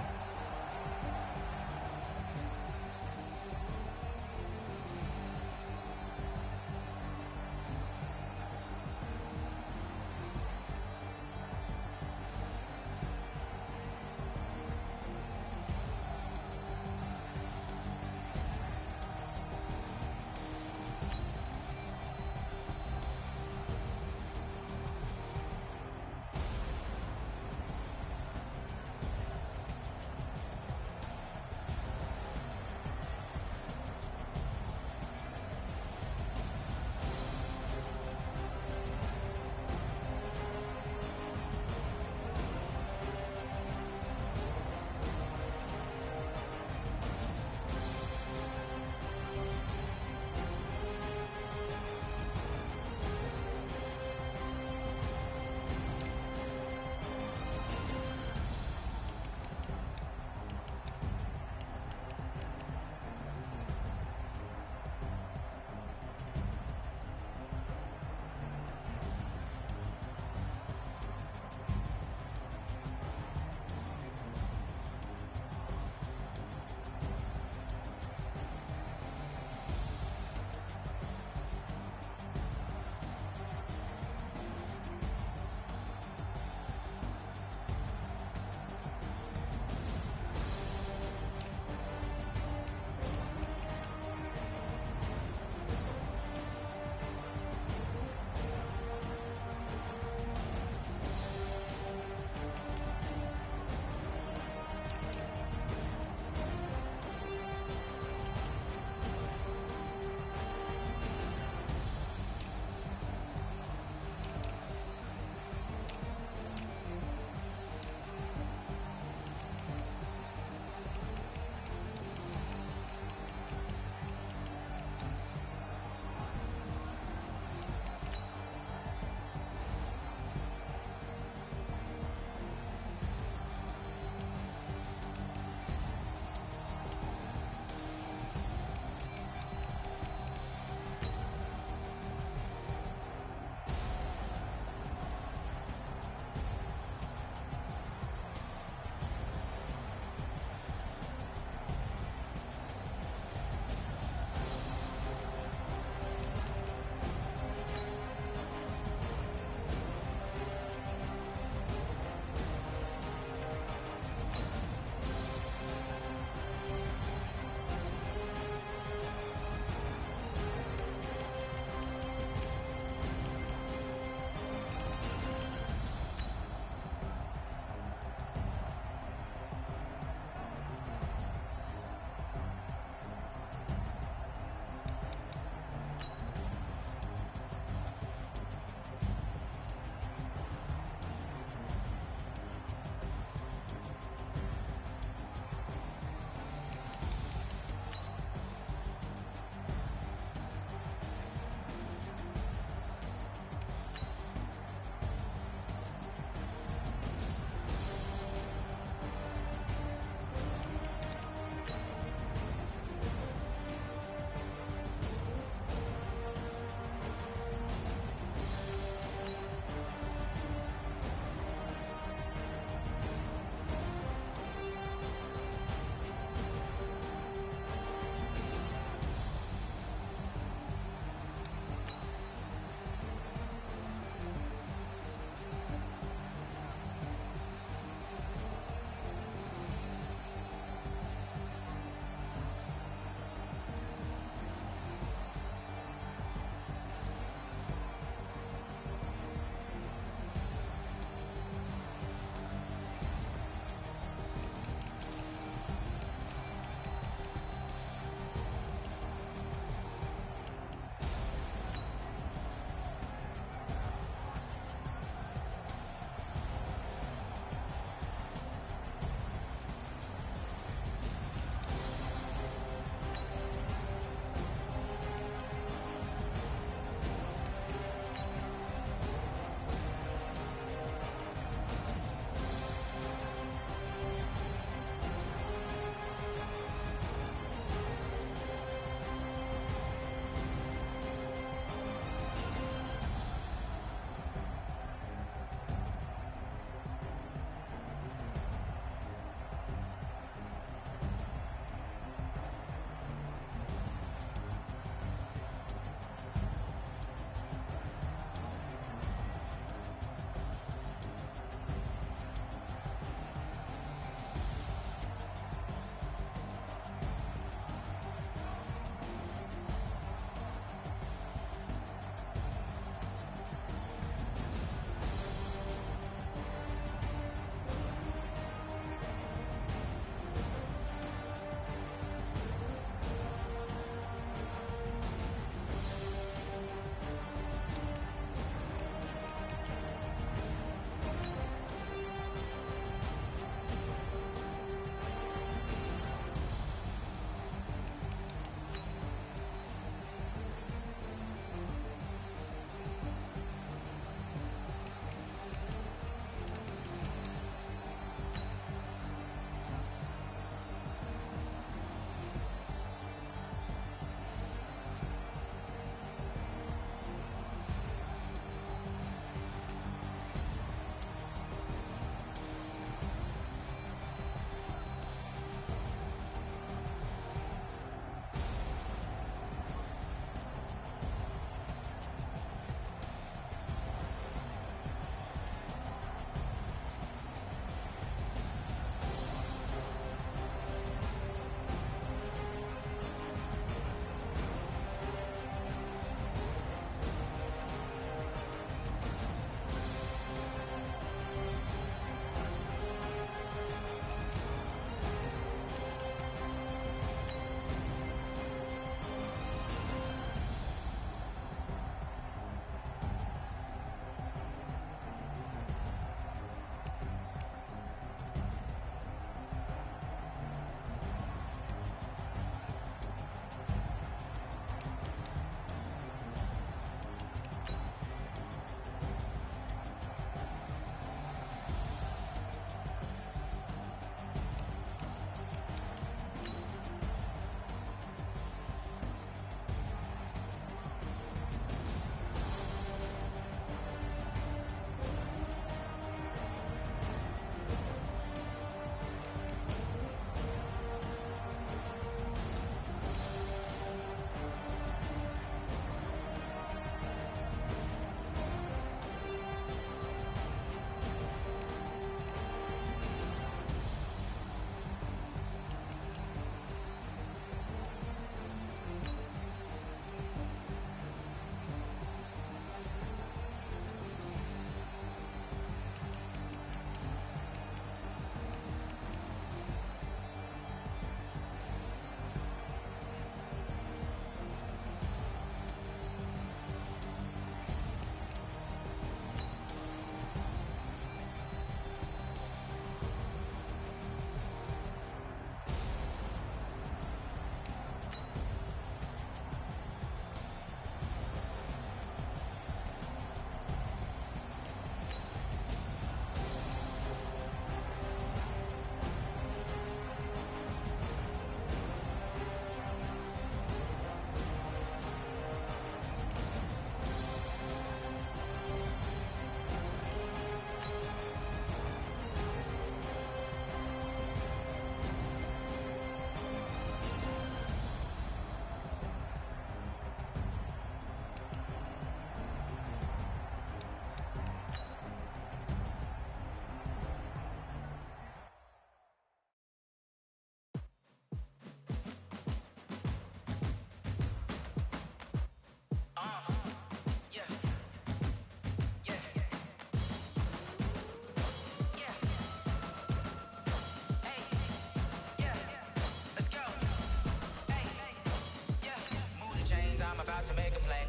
to make a play.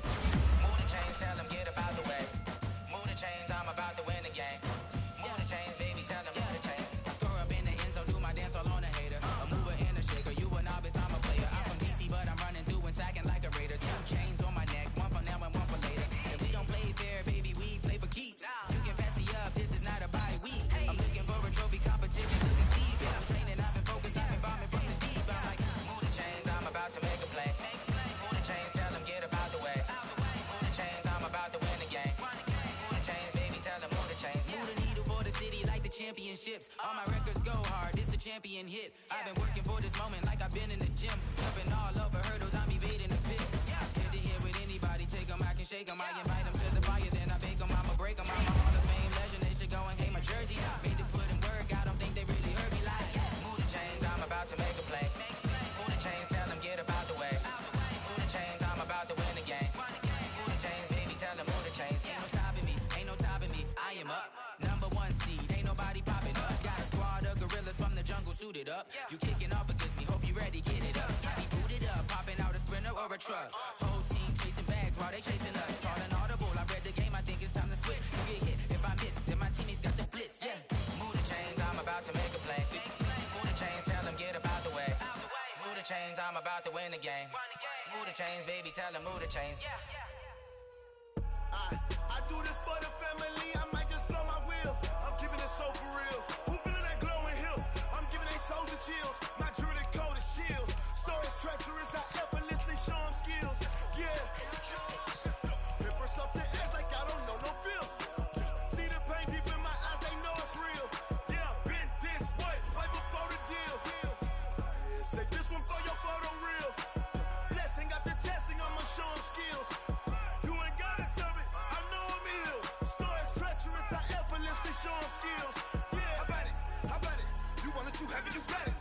Move the chains, tell them get up out the way. Move the chains, I'm about to win the game. Move the chains, baby, tell them move the chains. I score up in the end zone, do my dance all on a hater. A mover and a shaker, you a novice, I'm a player. I'm from DC, but I'm running through and sacking like a raider. 2 chains on my neck, one for now and one for later. If we don't play fair, baby, we play for keeps. You can pass me up, this is not a bye week. I'm looking for a trophy competition, looking steep. And I'm training, I've been focused, I've been bombing from the deep. I'm like, move the chains, I'm about to make a play. Move the chains, tell them get up out the way. Move the chains, I'm about to win the game. Move the chains, baby, tell them move the chains. Move the needle for the city like the championships. All my records go hard, this a champion hit. I've been working for this moment like I've been in the gym. Jumping all over hurdles, I'm evading the pit. Hit to hit with anybody, take them, I can shake them. I invite them to the fire, then I bake them, I'ma break them. I'm a Hall of Fame legend, they should go and hang my jersey. Made to put in work, I don't think they really heard me like. Move the chains, I'm about to make a play. Move the chains, tell them get up out the way. Move the chains, I'm about to win the game. Move the chains, baby, tell them move the chains. Ain't no stopping me, ain't no topping me, I am up. #1 seed, ain't nobody popping up. Got a squad of gorillas from the jungle suited up. You kicking off against me, hope you ready, get it up. I be booted up, popping out a sprinter or a truck. Whole team chasing bags while they chasing us. Calling audible, I read the game, I think it's time to switch. You get hit, if I miss, then my teammates got the blitz, yeah. Move the chains, I'm about to make a play. Move the chains, tell them get up out the way. Move the chains, I'm about to win the game. Move the chains, baby, tell them move the chains. I do this for the family, I might just blow my wheel. I'm keeping it so for real. Who feeling that glowing hill? I'm giving they soldier chills. My jewelry code is chill. Stories treacherous, I effortlessly show them skills. Yeah. Hit first off the edge like I don't know no feel. See the pain deep in my eyes, they know it's real. Yeah, been this way, way before the deal. Yeah, say this one for your photo real. Blessing after testing, I'ma show them skills. You ain't gotta tell me, I know I'm ill. Stories treacherous, I effortlessly show them skills. Yeah, how about it? You want it, you have it, you got it.